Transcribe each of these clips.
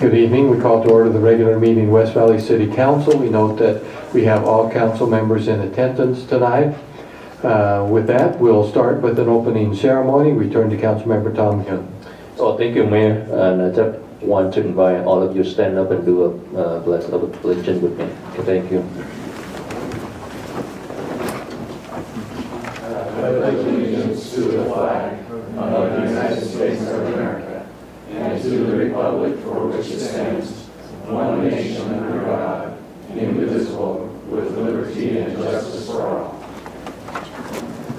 Good evening. We call to order the regular meeting West Valley City Council. We note that we have all council members in attendance tonight. With that, we'll start with an opening ceremony. Return to Councilmember Tom Hyun. Oh, thank you, Mayor. And I just want to invite all of you to stand up and do a pledge of allegiance with me. Okay, thank you. I pledge allegiance to the flag of the United States of America and to the republic for which it stands, one nation under God, indivisible, with liberty and justice for all.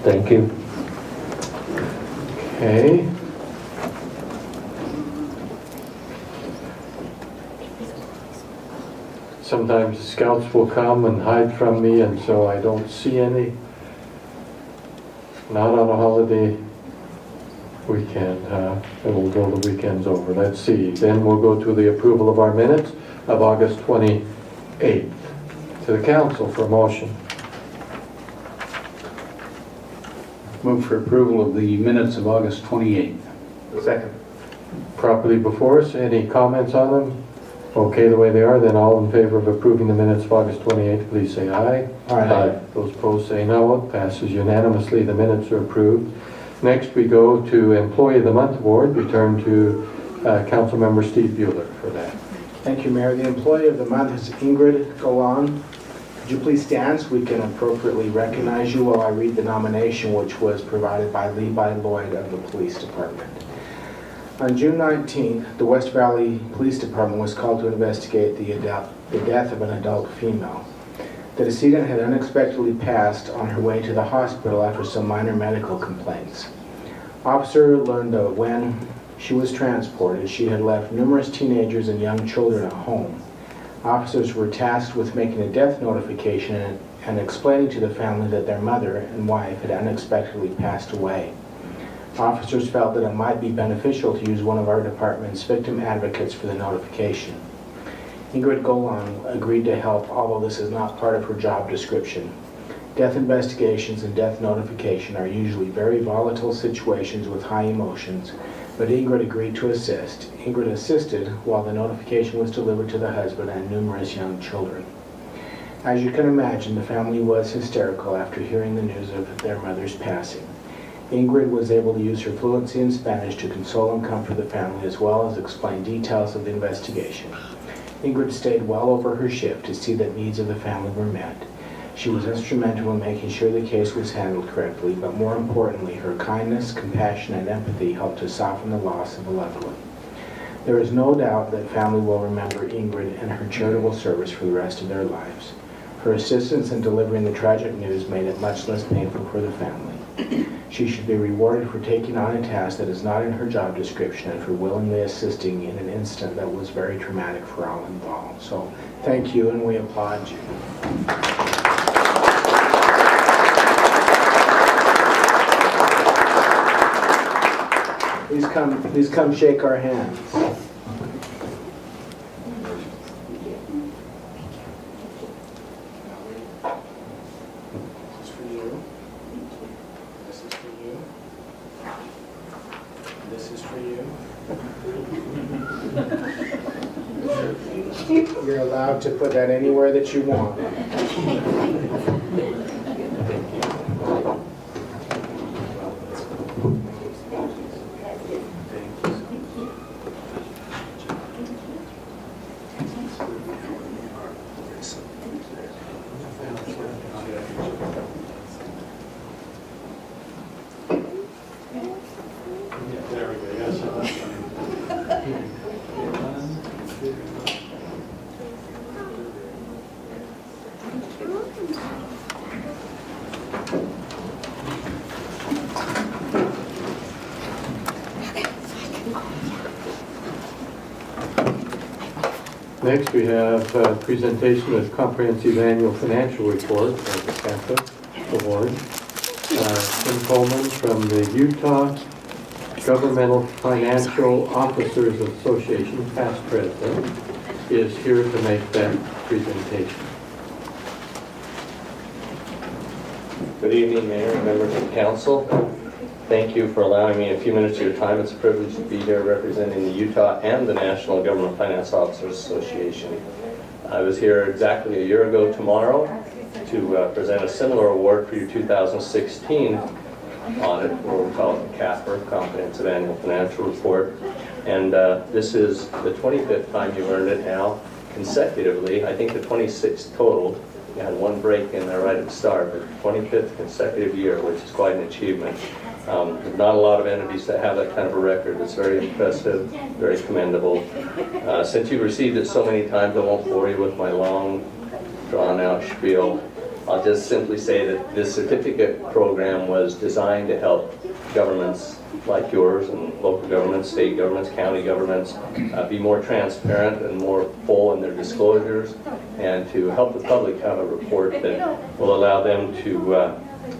Thank you. Okay. Sometimes the scouts will come and hide from me, and so I don't see any. Not on a holiday weekend, and we'll go the weekends over. Let's see. Then we'll go to the approval of our minutes of August 28th. To the council for a motion. Move for approval of the minutes of August 28th. Second. Properly before us. Any comments on them? Okay the way they are, then all in favor of approving the minutes of August 28th, please say aye. Aye. Those opposed say no. It passes unanimously. The minutes are approved. Next we go to Employee of the Month Award. We turn to Councilmember Steve Bueller for that. Thank you, Mayor. The Employee of the Month is Ingrid Golan. Could you please stand so we can appropriately recognize you while I read the nomination, which was provided by Levi Lloyd of the Police Department. On June 19th, the West Valley Police Department was called to investigate the death of an adult female. The decedent had unexpectedly passed on her way to the hospital after some minor medical complaints. Officer learned that when she was transported, she had left numerous teenagers and young children at home. Officers were tasked with making a death notification and explaining to the family that their mother and wife had unexpectedly passed away. Officers felt that it might be beneficial to use one of our department's victim advocates for the notification. Ingrid Golan agreed to help, although this is not part of her job description. Death investigations and death notification are usually very volatile situations with high emotions, but Ingrid agreed to assist. Ingrid assisted while the notification was delivered to the husband and numerous young children. As you can imagine, the family was hysterical after hearing the news of their mother's passing. Ingrid was able to use her fluency in Spanish to console and comfort the family, as well as explain details of the investigation. Ingrid stayed well over her shift to see that needs of the family were met. She was instrumental in making sure the case was handled correctly, but more importantly, her kindness, compassion, and empathy helped to soften the loss of a loved one. There is no doubt that family will remember Ingrid and her charitable service for the rest of their lives. Her assistance in delivering the tragic news made it much less painful for the family. She should be rewarded for taking on a task that is not in her job description and for willingly assisting in an incident that was very traumatic for all involved. So thank you, and we applaud you. Please come shake our hands. This is for you. This is for you. This is for you. You're allowed to put that anywhere that you want. There we go. Yes, Next we have a presentation of Comprehensive Annual Financial Report of the CAFA Award. Tim Coleman from the Utah Governmental Financial Officers Association, past president, is here to make that presentation. Good evening, Mayor and members of the council. Thank you for allowing me a few minutes of your time. It's a privilege to be here representing the Utah and the National Government Finance Officers Association. I was here exactly a year ago tomorrow to present a similar award for your 2016 audit, or we call it the CAFR, Comprehensive Annual Financial Report. And this is the 25th time you've earned it now consecutively. I think the 26th total. You had one break in there right at the start, but 25th consecutive year, which is quite an achievement. There's not a lot of entities that have that kind of a record. It's very impressive, very commendable. Since you've received it so many times, I won't bore you with my long, drawn-out spiel. I'll just simply say that this certificate program was designed to help governments like yours and local governments, state governments, county governments be more transparent and more full in their disclosures, and to help the public have a report that will allow them to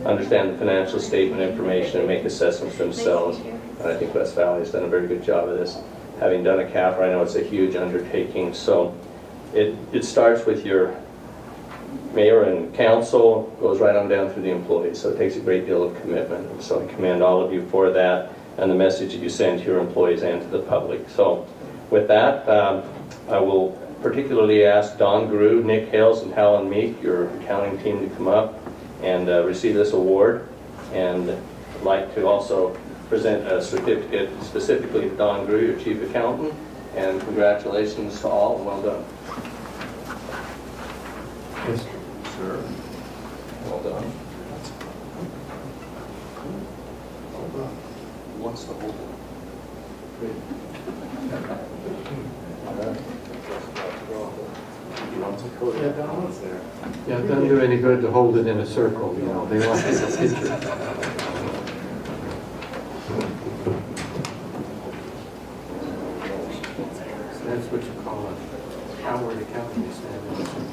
understand the financial statement information and make assessments themselves. And I think West Valley has done a very good job of this. Having done a CAFR, I know it's a huge undertaking. So it starts with your mayor and council, goes right on down through the employees. So it takes a great deal of commitment. And so I commend all of you for that and the message that you send to your employees and to the public. So with that, I will particularly ask Don Grew, Nick Hales, and Helen Meek, your accounting team, to come up and receive this award. And I'd like to also present a certificate specifically to Don Grew, your chief accountant, and congratulations to all, and well done. Yes. Sure. Well done. Who wants to hold it? Yeah, it doesn't do any good to hold it in a circle, you know, they want to take a picture. That's what you call a coward accountant, you stand in a circle.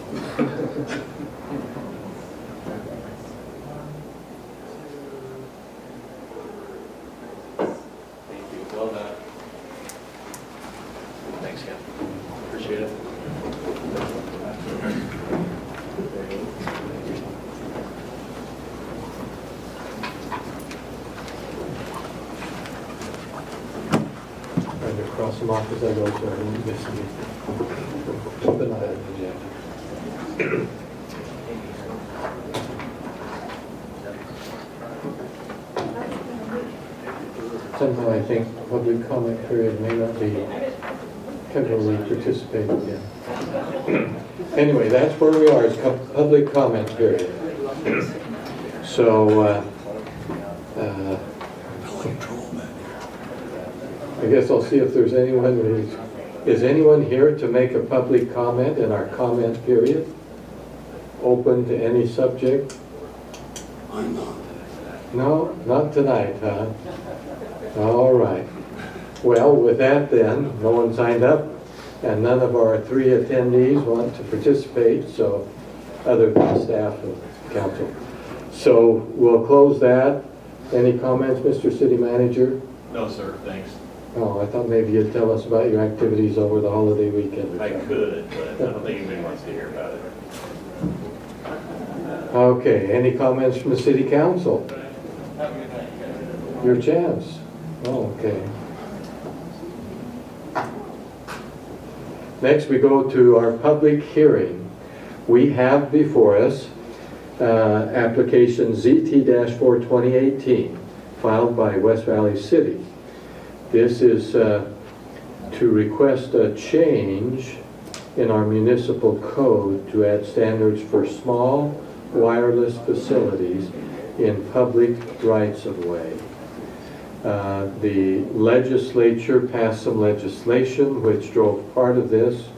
Thank you. Well done. Thanks, Ken. Appreciate it. Trying to cross them off as I go, so I don't miss anything. Keep an eye on the agenda. Somehow I think public comment period may not be heavily participated in. Anyway, that's where we are, it's public comment period. So, I guess I'll see if there's anyone is anyone here to make a public comment in our comment period? Open to any subject? I'm not. No, not tonight, huh? All right. Well, with that then, no one signed up, and none of our 3 attendees want to participate, so, other than staff and council. So we'll close that. Any comments, Mr. City Manager? No, sir, thanks. Oh, I thought maybe you'd tell us about your activities over the holiday weekend. I could, but I don't think anybody wants to hear about it. Okay, any comments from the City Council? Your chance. Oh, okay. Next, we go to our public hearing. We have before us application ZT-4 2018, filed by West Valley City. This is to request a change in our municipal code to add standards for small wireless facilities in public rights-of-way. The legislature passed some legislation which drove part of this.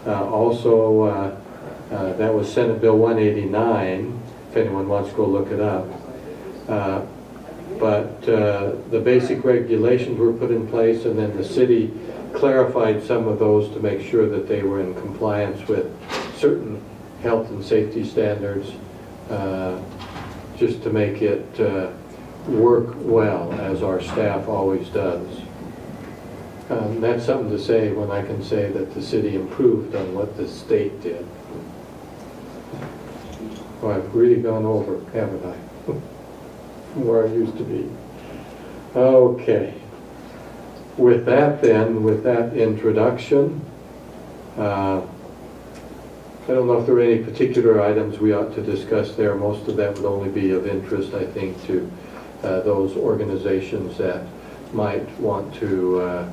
Also, that was Senate Bill 189, if anyone wants to go look it up. But the basic regulations were put in place, and then the city clarified some of those to make sure that they were in compliance with certain health and safety standards, just to make it work well, as our staff always does. That's something to say when I can say that the city improved on what the state did. Well, I've really gone over, haven't I? Where I used to be. Okay. With that then, with that introduction, I don't know if there are any particular items we ought to discuss there. Most of that would only be of interest, I think, to those organizations that might want to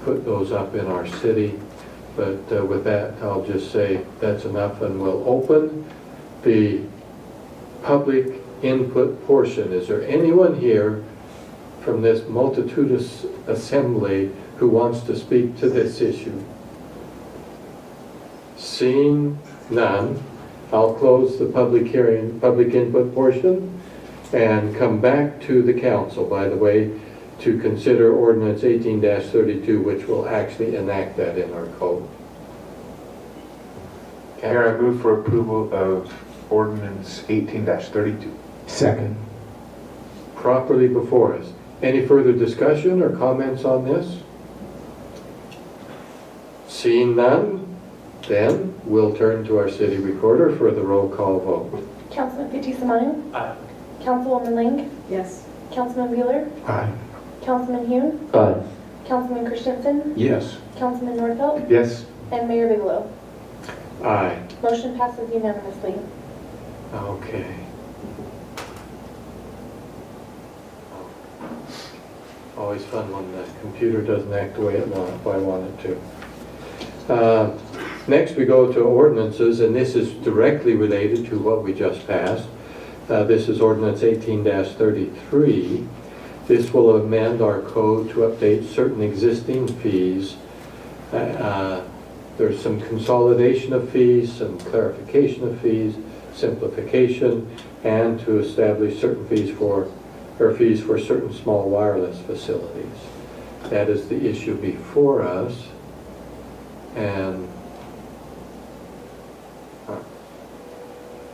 put those up in our city. But with that, I'll just say that's enough, and we'll open the public input portion. Is there anyone here from this multitudinous assembly who wants to speak to this issue? Seeing none, I'll close the public hearing, public input portion, and come back to the council, by the way, to consider ordinance 18-32, which will actually enact that in our code. Mayor, I move for approval of ordinance 18-32. Second. Properly before us. Any further discussion or comments on this? Seeing none, then we'll turn to our city recorder for the roll call vote. Councilman Fitzie Umanu. Aye. Councilwoman Ling. Yes. Councilman Bueller. Aye. Councilman Hume. Aye. Councilman Christensen. Yes. Councilman Nordfeld. Yes. And Mayor Bigelow. Aye. Motion passes unanimously. Okay. Always fun when the computer doesn't act the way it wanted to. Next, we go to ordinances, and this is directly related to what we just passed. This is ordinance 18-33. This will amend our code to update certain existing fees. There's some consolidation of fees, some clarification of fees, simplification, and to establish certain fees for certain small wireless facilities. That is the issue before us. And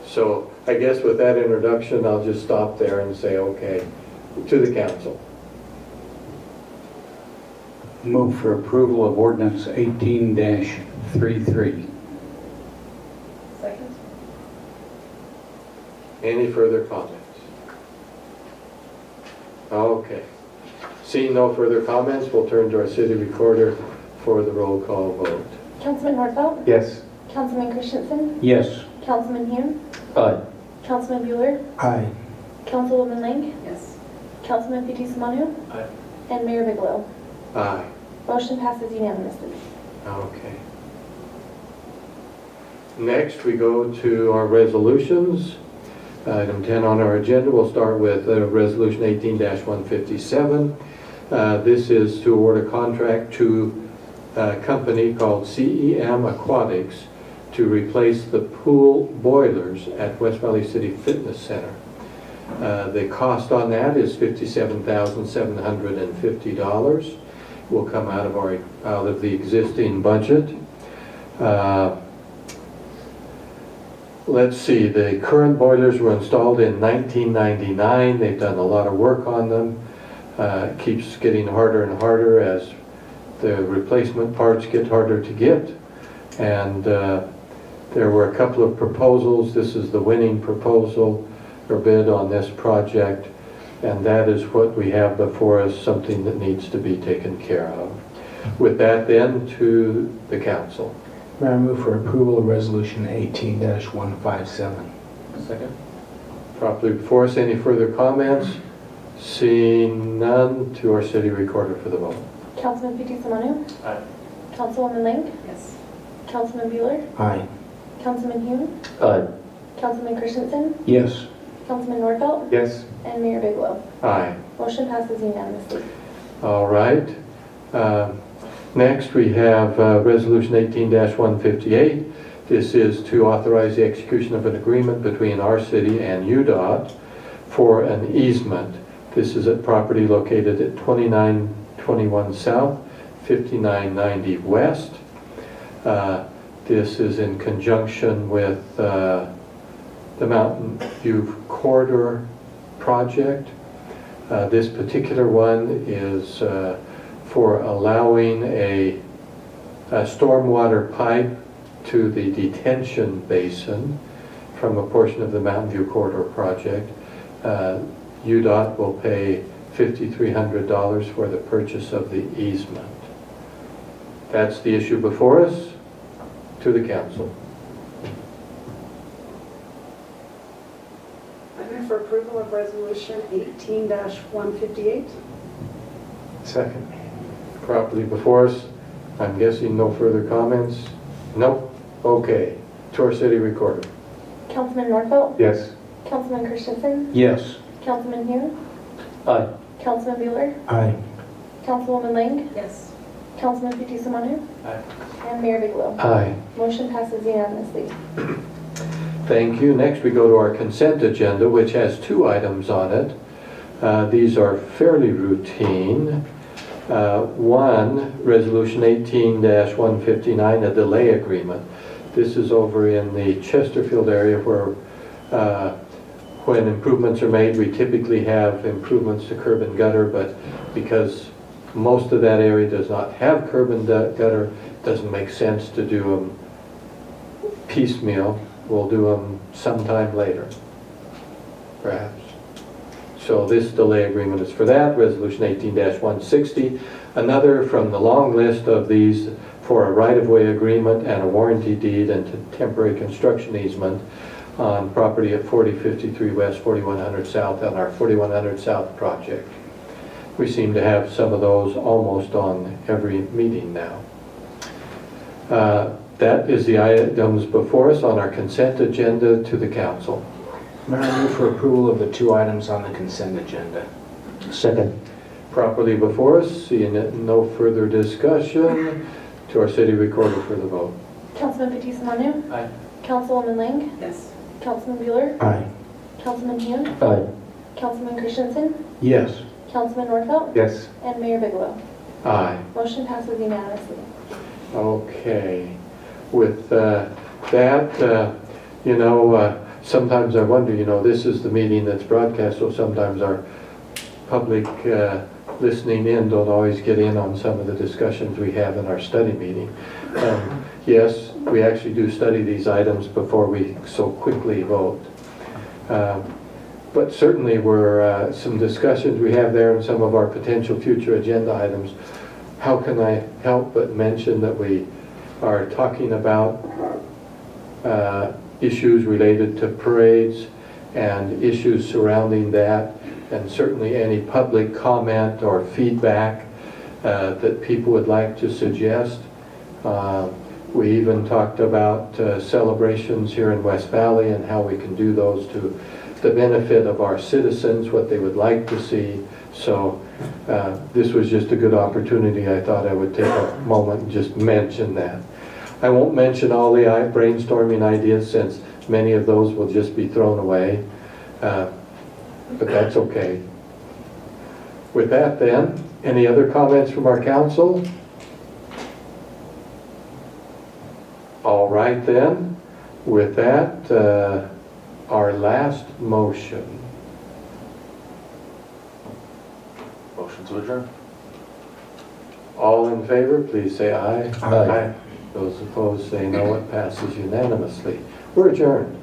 so I guess with that introduction, I'll just stop there and say, okay, to the council. Move for approval of ordinance 18-33. Second. Any further comments? Okay. Seeing no further comments, we'll turn to our city recorder for the roll call vote. Councilman Nordfeld. Yes. Councilman Christensen. Yes. Councilman Hume. Aye. Councilman Bueller. Aye. Councilwoman Ling. Yes. Councilman Fitzie Umanu. Aye. And Mayor Bigelow. Aye. Motion passes unanimously. Okay. Next, we go to our resolutions. Item 10 on our agenda, we'll start with Resolution 18-157. This is to award a contract to a company called CEM Aquatics to replace the pool boilers at West Valley City Fitness Center. The cost on that is $57,750. Will come out of the existing budget. Let's see, the current boilers were installed in 1999. They've done a lot of work on them. It keeps getting harder and harder as the replacement parts get harder to get. And there were a couple of proposals. This is the winning proposal or bid on this project. And that is what we have before us, something that needs to be taken care of. With that then, to the council. Mayor, I move for approval of resolution 18-157. Second. Properly before us, any further comments? Seeing none, to our city recorder for the vote. Councilman Fitzie Umanu. Aye. Councilwoman Ling. Yes. Councilman Bueller. Aye. Councilman Hume. Aye. Councilman Christensen. Yes. Councilman Nordfeld. Yes. And Mayor Bigelow. Aye. Motion passes unanimously. All right. Next, we have Resolution 18-158. This is to authorize the execution of an agreement between our city and UDOT for an easement. This is at property located at 2921 South, 5990 West. This is in conjunction with the Mountain View Corridor project. This particular one is for allowing a stormwater pipe to the detention basin from a portion of the Mountain View Corridor project. UDOT will pay $5,300 for the purchase of the easement. That's the issue before us. To the council. I move for approval of resolution 18-158. Second. Properly before us. I'm guessing no further comments? Nope. Okay. To our city recorder. Councilman Nordfelt, Yes. Councilman Christensen, Yes. Councilman Hume, Aye. Councilman Bueller, Aye. Councilwoman Lang, Yes. Councilman Fitzie Umanu, Aye. and Mayor Bigelow. Aye. Motion passes unanimously. Thank you. Next, we go to our consent agenda, which has 2 items on it. These are fairly routine. One, Resolution 18-159, a delay agreement. This is over in the Chesterfield area where when improvements are made, we typically have improvements to curb and gutter, but because most of that area does not have curb and gutter, it doesn't make sense to do them piecemeal. We'll do them sometime later, perhaps. So this delay agreement is for that, Resolution 18-160. Another from the long list of these for a right-of-way agreement and a warranty deed and temporary construction easement on property at 4053 West, 4100 South on our 4100 South project. We seem to have some of those almost on every meeting now. That is the items before us on our consent agenda to the council. Mayor, I move for approval of the 2 items on the consent agenda. Second. Properly before us, seeing no further discussion, to our city recorder for the vote. Councilman Fitzie Umanu, Aye. Councilwoman Lang, Yes. Councilman Bueller, Aye. Councilman Hume, Aye. Councilman Christensen, Yes. Councilman Nordfelt, Yes. and Mayor Bigelow. Aye. Motion passes unanimously. Okay. With sometimes I wonder, this is the meeting that's broadcast, so sometimes our public listening in don't always get in on some of the discussions we have in our study meeting. Yes, we actually do study these items before we so quickly vote. But certainly were some discussions we have there and some of our potential future agenda items. How can I help but mention that we are talking about issues related to parades and issues surrounding that, and certainly any public comment or feedback that people would like to suggest. We even talked about celebrations here in West Valley and how we can do those to the benefit of our citizens, what they would like to see. So this was just a good opportunity. I thought I would take a moment and just mention that. I won't mention all the brainstorming ideas since many of those will just be thrown away, but that's okay. With that then, any other comments from our council? All right then, with that, our last motion. Motion to adjourn. All in favor, please say aye. Aye. Those opposed say no. It passes unanimously. We're adjourned.